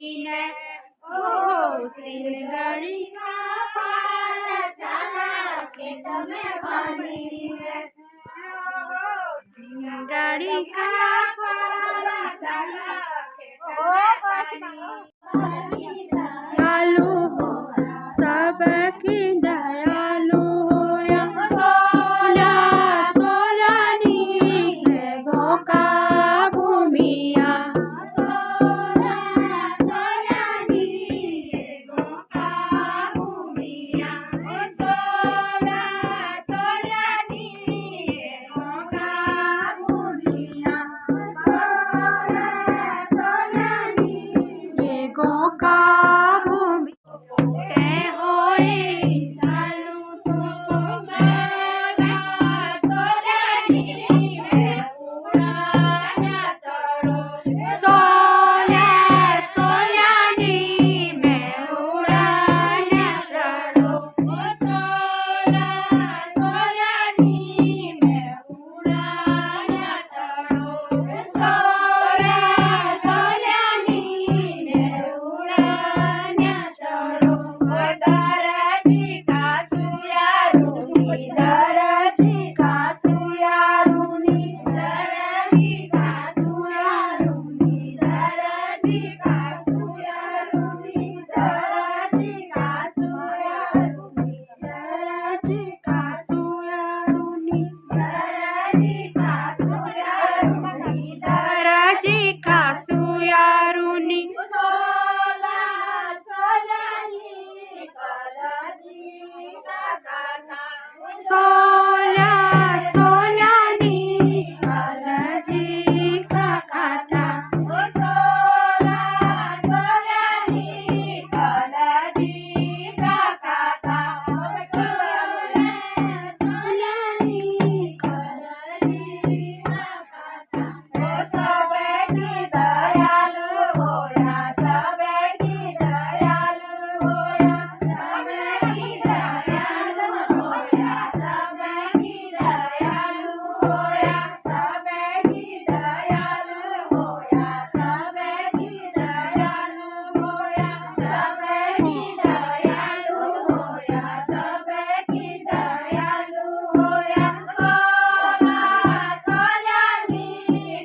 ને ઓ સિલગડી કા પાર ચાલા કે તમે પાણીને સિલગડી કા પાર ચાલા કે दयालु हो सबकी दयालु हो सोला सोलानी है गोका भूमिया सोला सोलानी है गोका भूमिया सोला सोलानी है गोका भूमिया सोला सोलानी है गोका सोला सोलानी कालजी का काटा सोला सोलानी कालजी का काटा सोला सोलानी कालजी का काटा सबकी दयालु होया सबकी दयालु होया सबकी दयालु होया सबकी दयालु होया सबकी दयालु होया सबकी दयालु होया सबकी दयालु होया सबकी दयालु होया सोला सोलानी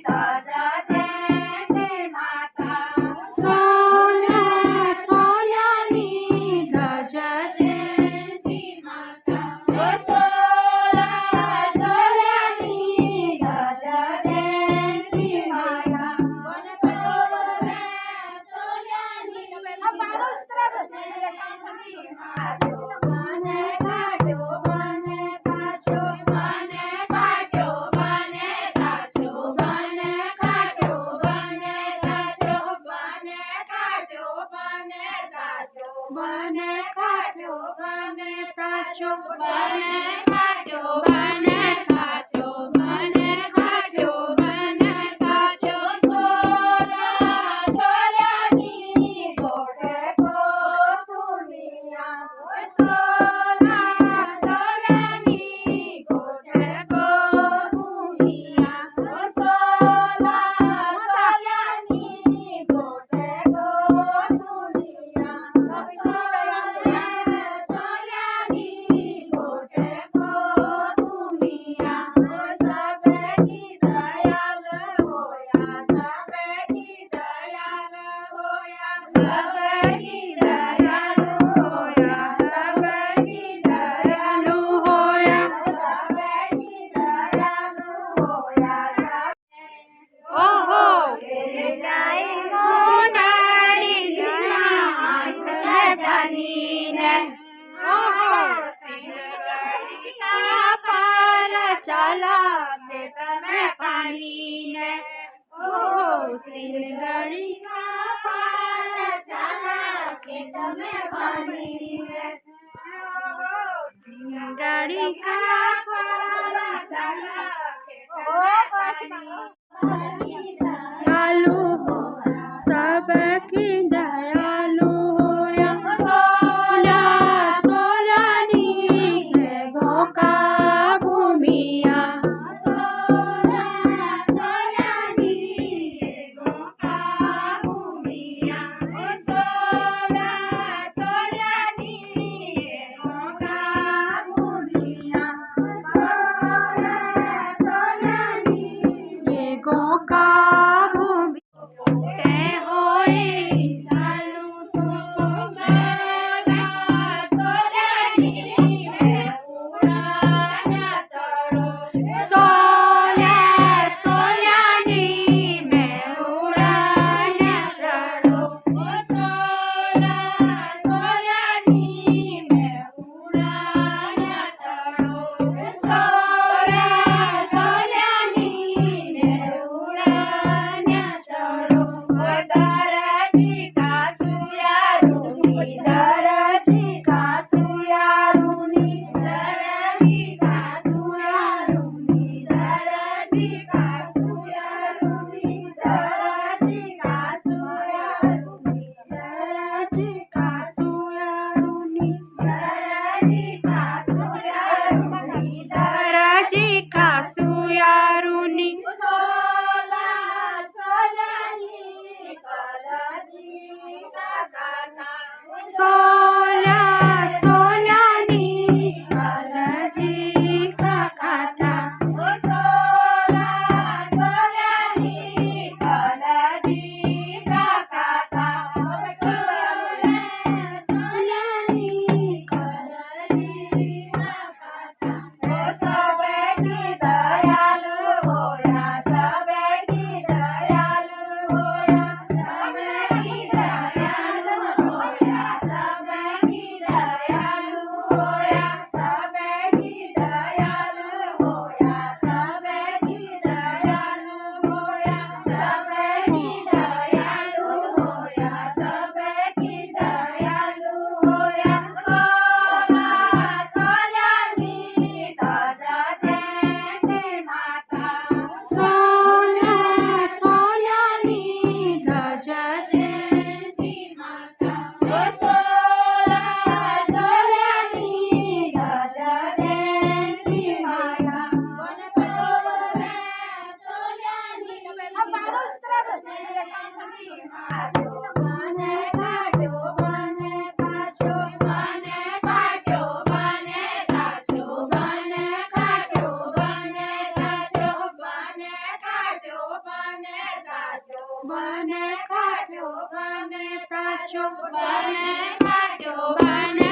दादा जयंती माता सोला सोलानी दादा जयंती माता सोला सोलानी दादा जयंती माता सोला सोलानी बने काटो बने काचो बने काटो बने काचो बने काटो बने काचो बने काटो बने काचो बने काटो बने काचो बने काटो बने काचो बने काटो बने काचो सोला सोलानी गोटे को दुनिया सोला सोलानी गोटे को दुनिया सोला सोलानी गोटे को दुनिया सोला सोलानी गोटे को दुनिया सबकी दयालु होया सबकी दयालु होया सबकी दयालु होया सबकी दयालु होया सबकी दयालु होया ओहो तेरे जाए मोनाली हाथ में जानी ने ओहो सिलगड़ी का पार चला के तमे पानी ने ओहो सिलगड़ी का पार चला के तमे पानी ने सिलगड़ी का पार चला के दयालु हो सबकी दयालु होया सोला सोलानी है गोका भूमिया सोला सोलानी है गोका भूमिया સોલા સોલાની કાલજી કાકા સોલા સોલાની કાલજી કાકા સોલાની કાલજી કાકા સબે કી દયાલુ હોયા સબે કી દયાલુ હોયા સબે કી દયાલુ હોયા સબે કી દયાલુ હોયા સબે કી દયાલુ હોયા સબે કી દયાલુ હોયા સબે કી દયાલુ હોયા સબે કી દયાલુ હોયા સોલા સોલાની તાજા જયંતી માતા સોલા સોલાની તાજા જયંતી માતા સોલા સોલાની તાજા જયંતી માતા બને કાઢો બને